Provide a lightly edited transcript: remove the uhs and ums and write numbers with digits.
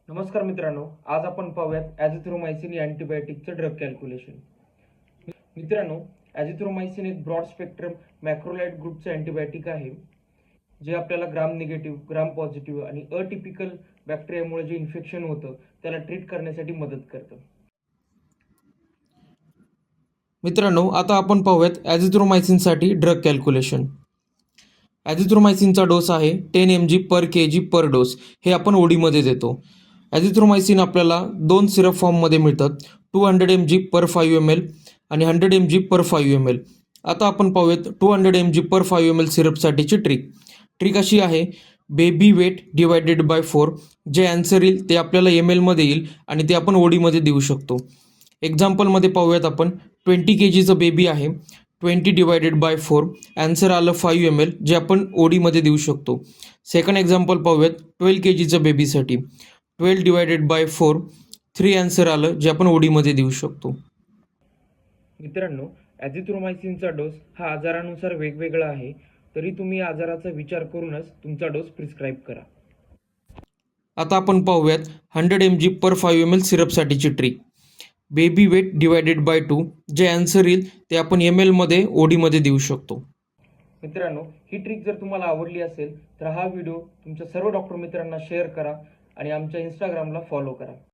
नमस्कार मित्रांनो, आज आपण पाहूयात ॲझिथ्रोमायसिन या अँटीबायोटिकचं ड्रग कॅल्क्युलेशन. मित्रांनो, ॲझिथ्रोमायसिन एक ब्रॉड स्पेक्ट्रम मॅक्रोलाइड ग्रुपचं अँटीबायोटिक आहे, जे आपल्याला ग्राम निगेटिव्ह, ग्राम पॉझिटिव्ह आणि अटिपिकल बॅक्टेरियामुळे जे इन्फेक्शन होतं त्याला ट्रीट करण्यासाठी मदत करतं. मित्रांनो, आता आपण पाहूयात ॲझिथ्रोमायसिनसाठी ड्रग कॅल्क्युलेशन. ॲझिथ्रोमायसिनचा डोस आहे 10 mg पर kg पर डोस. हे आपण ओडीमध्ये देतो. ॲझिथ्रोमायसिन आपल्याला 2 सिरप फॉर्ममध्ये मिळतात, 200 mg पर 5 ml आणि 100 mg पर 5 ml. आता आपण पाहूयात 200 mg पर 5 ml सिरपसाठीची ट्रिक अशी आहे, बेबी वेट डिवायडेड बाय 4. जे आन्सर येईल ते आपल्याला ml येईल आणि ते आपण ओडीमध्ये देऊ शकतो. एक्झाम्पलमध्ये पाहूयात आपण 20 kgचं बेबी आहे, 20 डिवायडेड बाय 4, आन्सर आलं 5 ml, जे आपण ओडीमध्ये देऊ शकतो. सेकंड एक्झाम्पल पाहूयात 12 kgचं बेबीसाठी, 12 डिवायडेड बाय 4, 3 आन्सर आलं, जे आपण ओडीमध्ये देऊ शकतो. मित्रांनो, ॲझिथ्रोमायसिनचा डोस हा आजारानुसार वेगवेगळा आहे, तरी तुम्ही आजाराचा विचार करूनच तुमचा डोस प्रिस्क्राईब करा. आता आपण पाहूयात 100 mg पर 5 ml सिरपसाठीची trick. Baby weight divided by 2, जे आन्सर येईल ते आपण ml ओडीमध्ये देऊ शकतो. मित्रांनो, ही ट्रिक जर तुम्हाला आवडली असेल तर हा व्हिडिओ तुमच्या सर्व डॉक्टर मित्रांना शेअर करा आणि आमच्या इंस्टाग्रामला फॉलो करा.